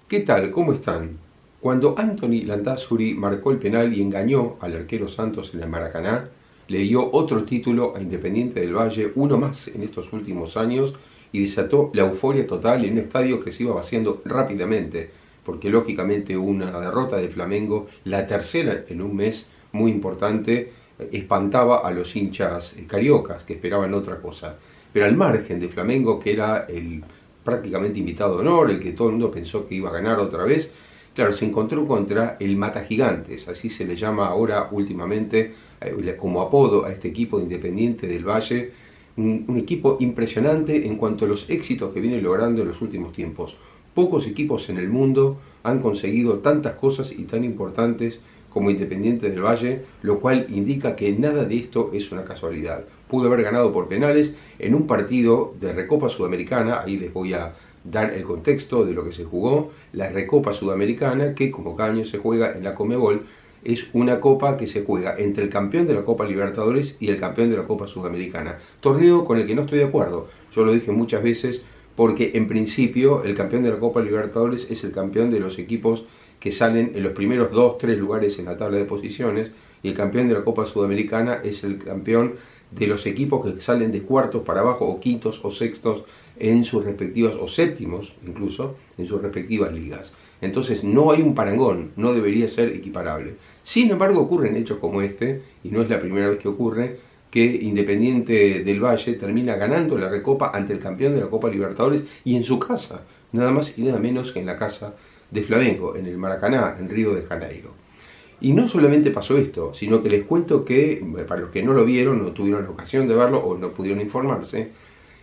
¿Qué tal? ¿Cómo están? Cuando Anthony Landázuri marcó el penal y engañó al arquero Santos en el Maracaná, le dio otro título a Independiente del Valle, uno más en estos últimos años, y desató la euforia total en un estadio que se iba vaciando rápidamente, porque lógicamente una derrota de Flamengo, la tercera en un mes muy importante, espantaba a los hinchas cariocas que esperaban otra cosa. Pero al margen de Flamengo, que era el prácticamente invitado de honor, el que todo el mundo pensó que iba a ganar otra vez, claro, se encontró contra el Mata Gigantes, así se le llama ahora últimamente como apodo a este equipo de Independiente del Valle, un equipo impresionante en cuanto a los éxitos que viene logrando en los últimos tiempos. Pocos equipos en el mundo han conseguido tantas cosas y tan importantes como Independiente del Valle, lo cual indica que nada de esto es una casualidad. Pudo haber ganado por penales en un partido de Recopa Sudamericana, ahí les voy a dar el contexto de lo que se jugó, la Recopa Sudamericana, que como cada año se juega en la Conmebol, es una copa que se juega entre el campeón de la Copa Libertadores y el campeón de la Copa Sudamericana. Torneo con el que no estoy de acuerdo, yo lo dije muchas veces, porque en principio el campeón de la Copa Libertadores es el campeón de los equipos que salen en los primeros 2-3 lugares en la tabla de posiciones, y el campeón de la Copa Sudamericana es el campeón de los equipos que salen de cuartos para abajo, o quintos o sextos en sus respectivas, o séptimos incluso, en sus respectivas ligas. Entonces no hay un parangón, no debería ser equiparable. Sin embargo ocurren hechos como este, y no es la primera vez que ocurre, que Independiente del Valle termina ganando la Recopa ante el campeón de la Copa Libertadores, y en su casa, nada más y nada menos que en la casa de Flamengo, en el Maracaná, en Río de Janeiro. Y no solamente pasó esto, sino que les cuento que, para los que no lo vieron, no tuvieron la ocasión de verlo o no pudieron informarse,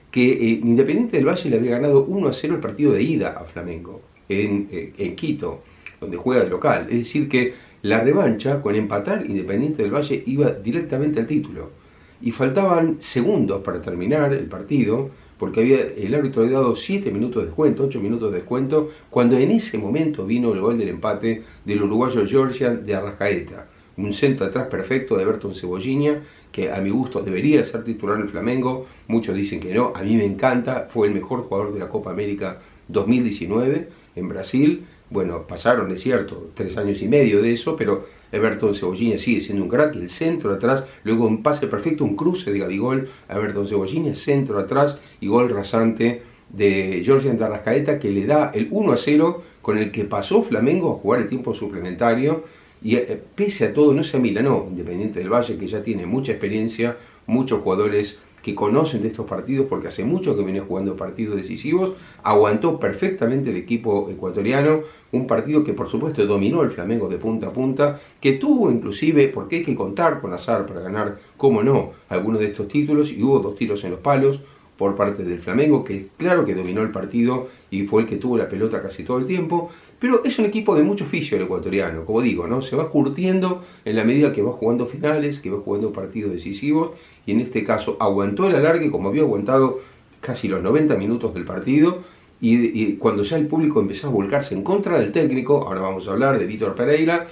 que Independiente del Valle le había ganado 1-0 el partido de ida a Flamengo, en Quito, donde juega de local. Es decir que la revancha, con empatar, Independiente del Valle iba directamente al título. Y faltaban segundos para terminar el partido, porque el árbitro había dado 7 minutos de descuento, 8 minutos de descuento, cuando en ese momento vino el gol del empate del uruguayo Georgian de Arrascaeta. Un centro atrás perfecto de Everton Cebolinha, que a mi gusto debería ser titular en el Flamengo. Muchos dicen que no, a mí me encanta, fue el mejor jugador de la Copa América 2019 en Brasil. Bueno, pasaron, es cierto, 3 años y medio de eso, pero Everton Cebolinha sigue siendo un crack. El centro atrás, luego un pase perfecto, un cruce de Gabigol a Everton Cebolinha, centro atrás y gol rasante de Georgian de Arrascaeta, que le da el 1-0 con el que pasó Flamengo a jugar el tiempo suplementario. Y pese a todo, no se amilanó Independiente del Valle, que ya tiene mucha experiencia, muchos jugadores que conocen de estos partidos, porque hace mucho que viene jugando partidos decisivos. Aguantó perfectamente el equipo ecuatoriano, un partido que por supuesto dominó el Flamengo de punta a punta, que tuvo inclusive, porque hay que contar con azar para ganar, cómo no, algunos de estos títulos, y hubo 2 tiros en los palos por parte del Flamengo, que claro que dominó el partido y fue el que tuvo la pelota casi todo el tiempo. Pero es un equipo de mucho oficio el ecuatoriano, como digo, ¿no? Se va curtiendo en la medida que va jugando finales, que va jugando partidos decisivos, y en este caso aguantó el alargue como había aguantado casi los 90 minutos del partido, y cuando ya el público empezó a volcarse en contra del técnico, ahora vamos a hablar de Vítor Pereira,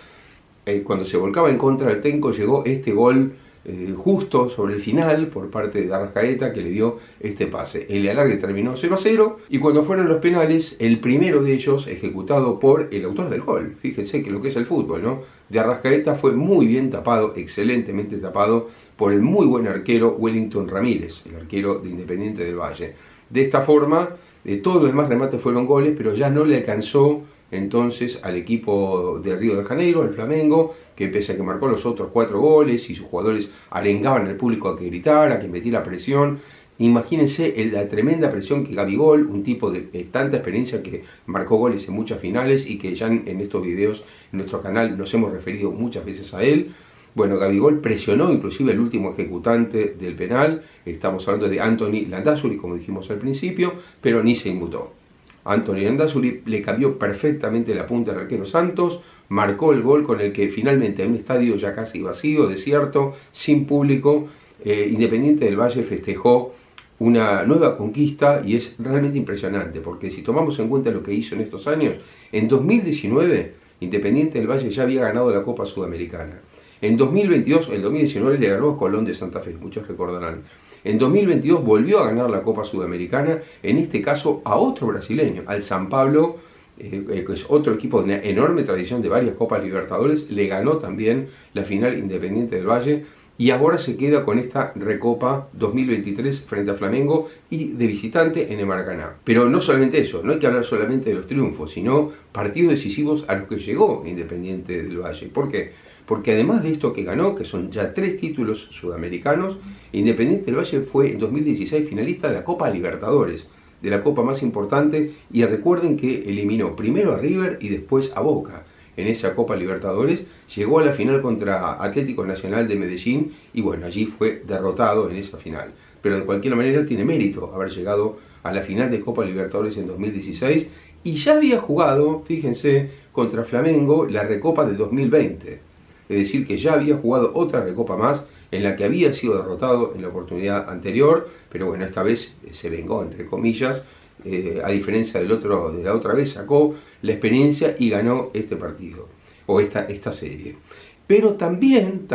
cuando se volcaba en contra del técnico llegó este gol justo sobre el final por parte de Arrascaeta, que le dio este pase. El alargue terminó 0-0, y cuando fueron los penales, el primero de ellos ejecutado por el autor del gol, fíjense que lo que es el fútbol, ¿no? De Arrascaeta, fue muy bien tapado, excelentemente tapado por el muy buen arquero Wellington Ramírez, el arquero de Independiente del Valle. De esta forma, todos los demás remates fueron goles, pero ya no le alcanzó entonces al equipo de Río de Janeiro, al Flamengo, que pese a que marcó los otros 4 goles y sus jugadores arengaban al público a que gritara, a que metiera presión. Imagínense la tremenda presión que Gabigol, un tipo de tanta experiencia que marcó goles en muchas finales y que ya en estos videos en nuestro canal nos hemos referido muchas veces a él. Bueno, Gabigol presionó inclusive el último ejecutante del penal, estamos hablando de Anthony Landázuri, como dijimos al principio, pero ni se inmutó. Anthony Landázuri le cambió perfectamente la punta al arquero Santos, marcó el gol con el que finalmente en un estadio ya casi vacío, desierto, sin público, Independiente del Valle festejó una nueva conquista, y es realmente impresionante, porque si tomamos en cuenta lo que hizo en estos años, en 2019 Independiente del Valle ya había ganado la Copa Sudamericana. En 2022, el 2019 le ganó a Colón de Santa Fe, muchos recordarán. En 2022 volvió a ganar la Copa Sudamericana, en este caso a otro brasileño, al São Paulo, que es otro equipo de una enorme tradición de varias Copas Libertadores, le ganó también la final Independiente del Valle y ahora se queda con esta Recopa 2023 frente a Flamengo y de visitante en el Maracaná. Pero no solamente eso, no hay que hablar solamente de los triunfos, sino partidos decisivos a los que llegó Independiente del Valle. ¿Por qué? Porque además de esto que ganó, que son ya 3 títulos sudamericanos, Independiente del Valle fue en 2016 finalista de la Copa Libertadores, de la copa más importante, y recuerden que eliminó primero a River y después a Boca en esa Copa Libertadores, llegó a la final contra Atlético Nacional de Medellín y bueno, allí fue derrotado en esa final. Pero de cualquier manera tiene mérito haber llegado a la final de Copa Libertadores en 2016 y ya había jugado, fíjense, contra Flamengo la Recopa del 2020. Es decir, que ya había jugado otra Recopa más en la que había sido derrotado en la oportunidad anterior, pero bueno, esta vez se vengó, entre comillas, a diferencia de la otra vez, sacó la experiencia y ganó este partido, o esta serie. Pero también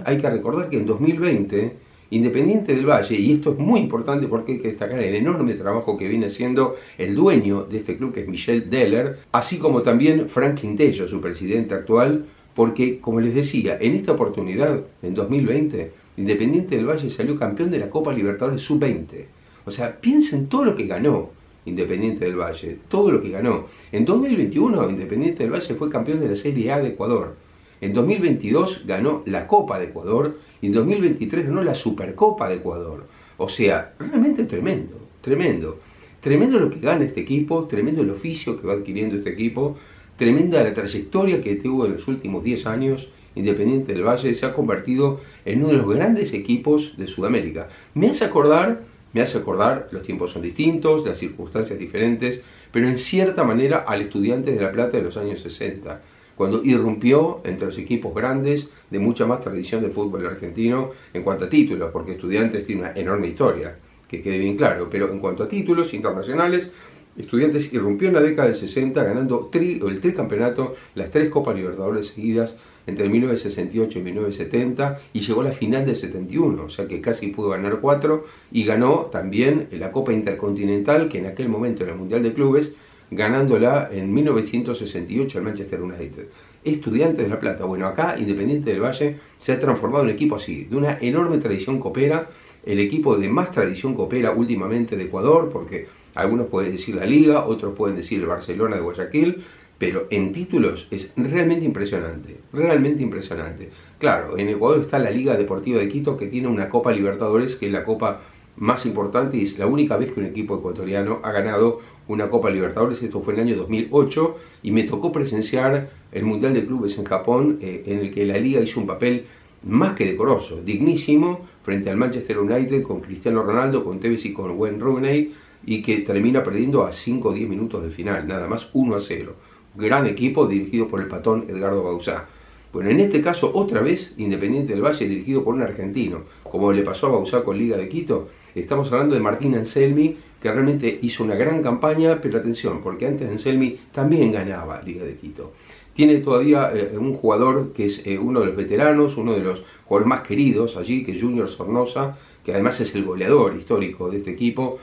hay que recordar que en 2020, Independiente del Valle, y esto es muy importante porque hay que destacar el enorme trabajo que viene haciendo el dueño de este club, que es Michel Deller, así como también Franklin Tello, su presidente actual, porque, como les decía, en esta oportunidad, en 2020, Independiente del Valle salió campeón de la Copa Libertadores Sub-20. O sea, piensen todo lo que ganó Independiente del Valle, todo lo que ganó. En 2021, Independiente del Valle fue campeón de la Serie A de Ecuador. En 2022 ganó la Copa de Ecuador y en 2023 ganó la Supercopa de Ecuador. O sea, realmente tremendo, tremendo. Tremendo lo que gana este equipo, tremendo el oficio que va adquiriendo este equipo, tremenda la trayectoria que tuvo en los últimos 10 años. Independiente del Valle se ha convertido en uno de los grandes equipos de Sudamérica. Me hace acordar, los tiempos son distintos, las circunstancias diferentes, pero en cierta manera al Estudiantes de La Plata de los años 60, cuando irrumpió entre los equipos grandes de mucha más tradición del fútbol argentino en cuanto a títulos, porque Estudiantes tiene una enorme historia, que quede bien claro, pero en cuanto a títulos internacionales, Estudiantes irrumpió en la década del 60 ganando el tricampeonato, las 3 Copas Libertadores seguidas entre 1968 y 1970 y llegó a la final del 71, o sea que casi pudo ganar 4 y ganó también la Copa Intercontinental, que en aquel momento era el Mundial de Clubes, ganándola en 1968 al Manchester United. Estudiantes de La Plata, bueno, acá Independiente del Valle se ha transformado en un equipo así, de una enorme tradición copera, el equipo de más tradición copera últimamente de Ecuador, porque algunos pueden decir la Liga, otros pueden decir el Barcelona de Guayaquil, pero en títulos es realmente impresionante, realmente impresionante. Claro, en Ecuador está la Liga Deportiva de Quito, que tiene una Copa Libertadores, que es la copa más importante y es la única vez que un equipo ecuatoriano ha ganado una Copa Libertadores. Esto fue en el año 2008 y me tocó presenciar el Mundial de Clubes en Japón, en el que la Liga hizo un papel más que decoroso, dignísimo, frente al Manchester United con Cristiano Ronaldo, con Tevez y con Wayne Rooney, y que termina perdiendo a 5 o 10 minutos del final, nada más 1-0. Gran equipo dirigido por el patón Edgardo Bauzá. Bueno, en este caso, otra vez, Independiente del Valle dirigido por un argentino, como le pasó a Bauzá con Liga de Quito. Estamos hablando de Martín Anselmi, que realmente hizo una gran campaña, pero atención, porque antes Anselmi también ganaba Liga de Quito. Tiene todavía un jugador que es uno de los veteranos, uno de los jugadores más queridos allí, que es Junior Sornosa, que además es el goleador histórico de este equipo,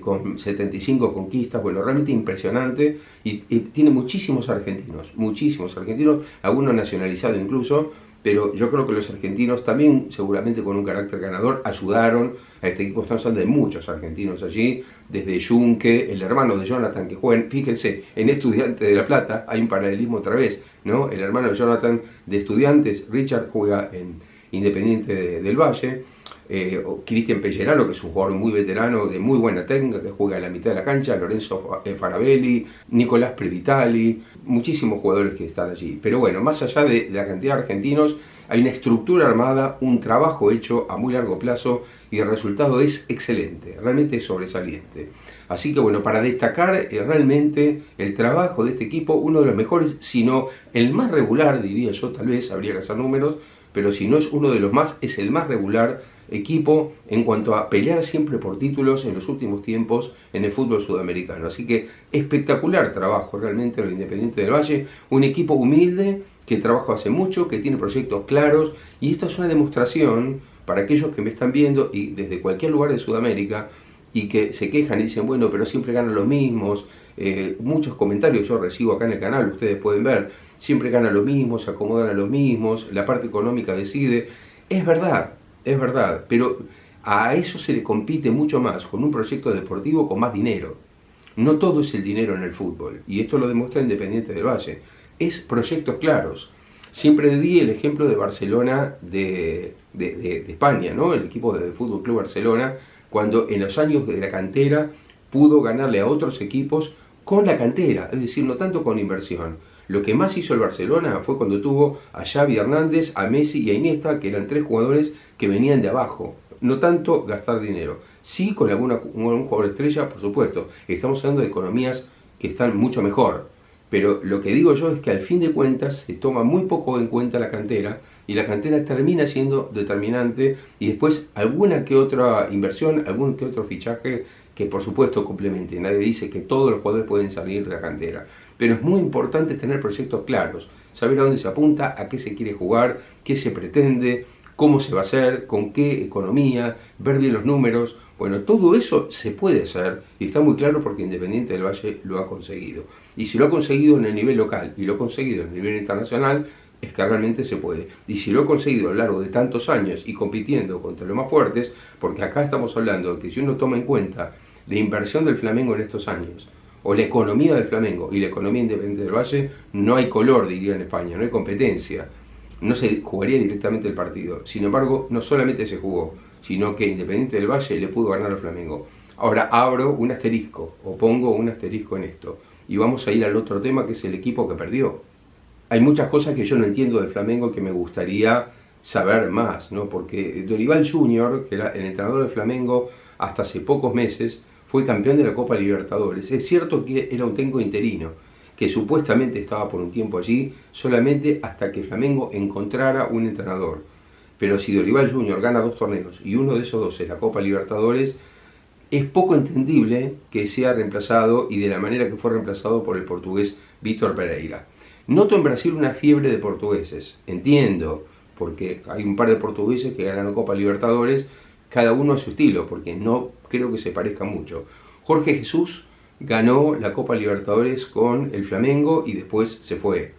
con 75 conquistas, bueno, realmente impresionante, y tiene muchísimos argentinos, algunos nacionalizados incluso, pero yo creo que los argentinos también, seguramente con un carácter ganador, ayudaron a este equipo. Estamos hablando de muchos argentinos allí, desde Junque, el hermano de Jonathan, que juega, fíjense, en Estudiantes de La Plata, hay un paralelismo otra vez, ¿no? El hermano de Jonathan de Estudiantes, Richard, juega en Independiente del Valle. Cristian Pellerano, que es un jugador muy veterano, de muy buena técnica, que juega en la mitad de la cancha, Lorenzo Farabelli, Nicolás Previtali, muchísimos jugadores que están allí. Pero bueno, más allá de la cantidad de argentinos, hay una estructura armada, un trabajo hecho a muy largo plazo y el resultado es excelente, realmente sobresaliente. Así que bueno, para destacar realmente el trabajo de este equipo, uno de los mejores, si no el más regular, diría yo, tal vez habría que hacer números, pero si no es uno de los más, es el más regular equipo en cuanto a pelear siempre por títulos en los últimos tiempos en el fútbol sudamericano. Así que espectacular trabajo realmente lo Independiente del Valle, un equipo humilde que trabaja hace mucho, que tiene proyectos claros, y esto es una demostración para aquellos que me están viendo y desde cualquier lugar de Sudamérica y que se quejan y dicen, bueno, pero siempre ganan los mismos. Muchos comentarios yo recibo acá en el canal, ustedes pueden ver, siempre ganan los mismos, se acomodan a los mismos, la parte económica decide. Es verdad, pero a eso se le compite mucho más con un proyecto deportivo con más dinero. No todo es el dinero en el fútbol, y esto lo demuestra Independiente del Valle. Es proyectos claros. Siempre di el ejemplo de Barcelona de España, ¿no? El equipo de Fútbol Club Barcelona, cuando en los años de la cantera pudo ganarle a otros equipos con la cantera, es decir, no tanto con inversión. Lo que más hizo el Barcelona fue cuando tuvo a Xavi Hernández, a Messi y a Iniesta, que eran tres jugadores que venían de abajo. No tanto gastar dinero, sí con algún jugador estrella, por supuesto. Estamos hablando de economías que están mucho mejor. Pero lo que digo yo es que al fin de cuentas se toma muy poco en cuenta la cantera, y la cantera termina siendo determinante, y después alguna que otra inversión, algún que otro fichaje que por supuesto complemente. Nadie dice que todos los jugadores pueden salir de la cantera, pero es muy importante tener proyectos claros, saber a dónde se apunta, a qué se quiere jugar, qué se pretende, cómo se va a hacer, con qué economía, ver bien los números. Bueno, todo eso se puede hacer y está muy claro porque Independiente del Valle lo ha conseguido. Y si lo ha conseguido en el nivel local y lo ha conseguido en el nivel internacional, es que realmente se puede. Y si lo ha conseguido a lo largo de tantos años y compitiendo contra los más fuertes, porque acá estamos hablando de que si uno toma en cuenta la inversión del Flamengo en estos años, o la economía del Flamengo y la economía Independiente del Valle, no hay color, diría en España, no hay competencia. No se jugaría directamente el partido. Sin embargo, no solamente se jugó, sino que Independiente del Valle le pudo ganar al Flamengo. Ahora abro un asterisco, o pongo un asterisco en esto, y vamos a ir al otro tema, que es el equipo que perdió. Hay muchas cosas que yo no entiendo del Flamengo que me gustaría saber más, ¿no? Porque Dorival Junior, que era el entrenador del Flamengo hasta hace pocos meses, fue campeón de la Copa Libertadores. Es cierto que era un técnico interino, que supuestamente estaba por un tiempo allí, solamente hasta que Flamengo encontrara un entrenador. Pero si Dorival Junior gana 2 torneos y uno de esos 2 es la Copa Libertadores, es poco entendible que sea reemplazado, y de la manera que fue reemplazado, por el portugués Vítor Pereira. Noto en Brasil una fiebre de portugueses, entiendo, porque hay un par de portugueses que ganan la Copa Libertadores, cada uno a su estilo, porque no creo que se parezca mucho. Jorge Jesús ganó la Copa Libertadores con el Flamengo y después se fue.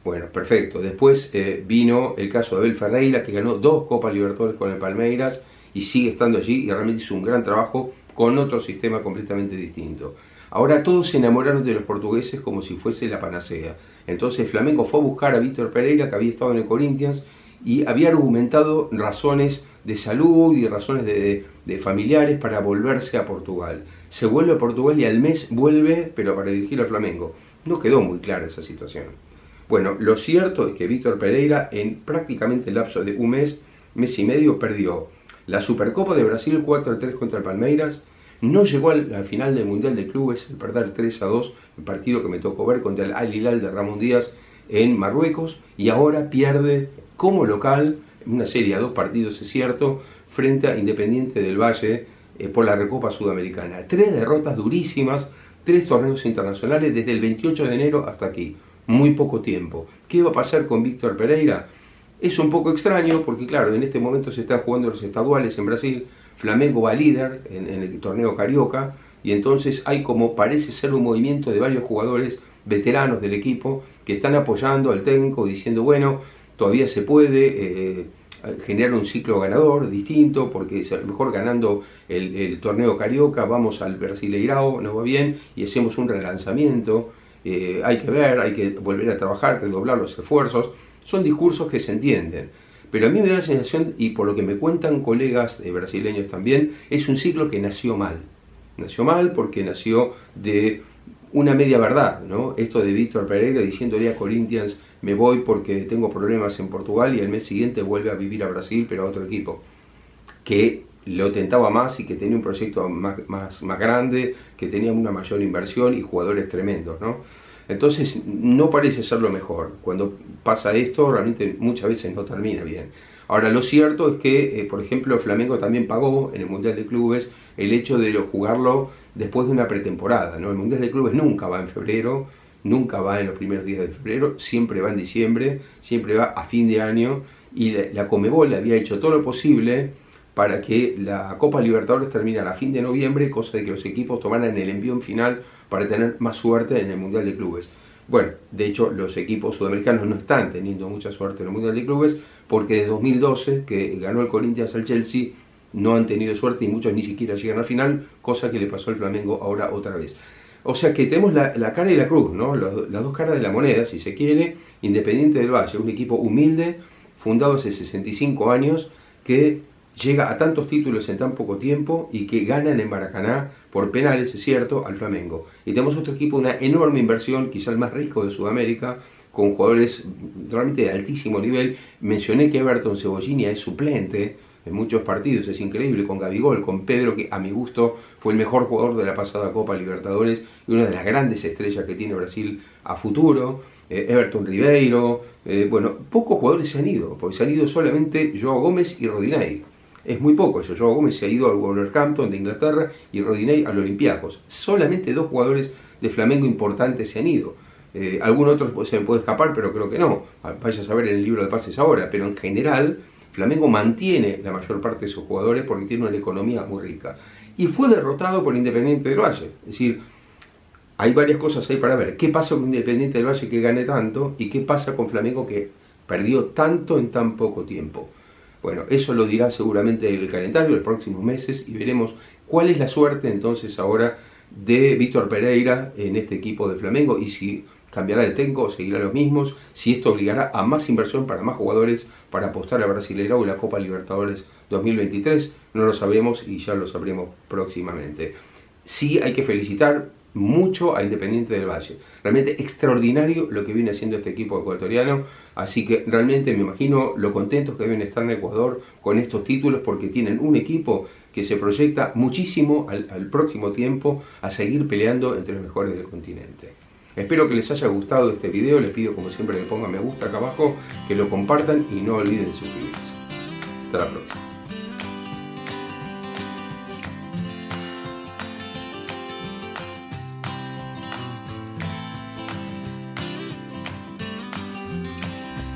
Bueno, perfecto. Después vino el caso de Abel Ferreira, que ganó 2 Copas Libertadores con el Palmeiras y sigue estando allí y realmente hizo un gran trabajo con otro sistema completamente distinto. Ahora todos se enamoraron de los portugueses como si fuese la panacea. Entonces Flamengo fue a buscar a Vítor Pereira, que había estado en el Corinthians, y había argumentado razones de salud y razones de familiares para volverse a Portugal. Se vuelve a Portugal y al mes vuelve, pero para dirigir al Flamengo. No quedó muy clara esa situación. Bueno, lo cierto es que Vítor Pereira, en prácticamente el lapso de un mes, mes y medio, perdió la Supercopa de Brasil 4-3 contra el Palmeiras. No llegó al final del Mundial de Clubes, el perder 3-2, el partido que me tocó ver contra el Al Hilal de Ramón Díaz en Marruecos, y ahora pierde como local en una serie a 2 partidos, es cierto, frente a Independiente del Valle por la Recopa Sudamericana. 3 derrotas durísimas, 3 torneos internacionales desde el 28 de enero hasta aquí. Muy poco tiempo. ¿Qué va a pasar con Vítor Pereira? Es un poco extraño porque, claro, en este momento se están jugando los estaduales en Brasil. Flamengo va líder en el torneo Carioca, y entonces hay, como parece ser, un movimiento de varios jugadores veteranos del equipo que están apoyando al técnico, diciendo, bueno, todavía se puede generar un ciclo ganador distinto, porque a lo mejor ganando el torneo Carioca vamos al Brasileirao, nos va bien y hacemos un relanzamiento. Hay que ver, hay que volver a trabajar, redoblar los esfuerzos. Son discursos que se entienden, pero a mí me da la sensación, y por lo que me cuentan colegas brasileños también, es un ciclo que nació mal. Nació mal porque nació de una media verdad, ¿no? Esto de Vítor Pereira diciéndole a Corinthians, me voy porque tengo problemas en Portugal, y el mes siguiente vuelve a vivir a Brasil, pero a otro equipo, que lo tentaba más y que tenía un proyecto más grande, que tenía una mayor inversión y jugadores tremendos, ¿no? Entonces no parece ser lo mejor. Cuando pasa esto, realmente muchas veces no termina bien. Ahora, lo cierto es que, por ejemplo, el Flamengo también pagó en el Mundial de Clubes el hecho de jugarlo después de una pretemporada, ¿no? El Mundial de Clubes nunca va en febrero, nunca va en los primeros días de febrero, siempre va en diciembre, siempre va a fin de año, y la Conmebol había hecho todo lo posible para que la Copa Libertadores termine a fin de noviembre, cosa de que los equipos tomaran el envión final para tener más suerte en el Mundial de Clubes. Bueno, de hecho los equipos sudamericanos no están teniendo mucha suerte en el Mundial de Clubes porque de 2012, que ganó el Corinthians al Chelsea, no han tenido suerte y muchos ni siquiera llegan al final, cosa que le pasó al Flamengo ahora otra vez. O sea que tenemos la cara y la cruz, ¿no? Las dos caras de la moneda, si se quiere. Independiente del Valle, un equipo humilde, fundado hace 65 años, que llega a tantos títulos en tan poco tiempo y que ganan en Maracaná por penales, es cierto, al Flamengo. Y tenemos otro equipo de una enorme inversión, quizá el más rico de Sudamérica, con jugadores realmente de altísimo nivel. Mencioné que Everton Cebolinha es suplente en muchos partidos, es increíble, con Gabigol, con Pedro, que a mi gusto fue el mejor jugador de la pasada Copa Libertadores y una de las grandes estrellas que tiene Brasil a futuro. Everton Ribeiro, bueno, pocos jugadores se han ido, porque se han ido solamente Joao Gómez y Rodinei. Es muy poco eso. Joao Gómez se ha ido al Wolverhampton de Inglaterra y Rodinei al Olympiacos. Solamente dos jugadores de Flamengo importantes se han ido. Algún otro se me puede escapar, pero creo que no. Vaya a saber en el libro de pases ahora. Pero en general, Flamengo mantiene la mayor parte de sus jugadores porque tiene una economía muy rica. Y fue derrotado por Independiente del Valle. Es decir, hay varias cosas ahí para ver. ¿Qué pasa con Independiente del Valle que gane tanto? ¿Y qué pasa con Flamengo que perdió tanto en tan poco tiempo? Bueno, eso lo dirá seguramente el calendario de los próximos meses y veremos cuál es la suerte entonces ahora de Víctor Pereira en este equipo de Flamengo y si cambiará de técnico o seguirá los mismos, si esto obligará a más inversión para más jugadores para apostar a Brasileirão y la Copa Libertadores 2023, no lo sabemos y ya lo sabremos próximamente. Sí hay que felicitar mucho a Independiente del Valle. Realmente extraordinario lo que viene haciendo este equipo ecuatoriano, así que realmente me imagino lo contentos que deben estar en Ecuador con estos títulos porque tienen un equipo que se proyecta muchísimo al próximo tiempo a seguir peleando entre los mejores del continente. Espero que les haya gustado este video, les pido como siempre que pongan me gusta acá abajo, que lo compartan y no olviden suscribirse. Hasta la próxima.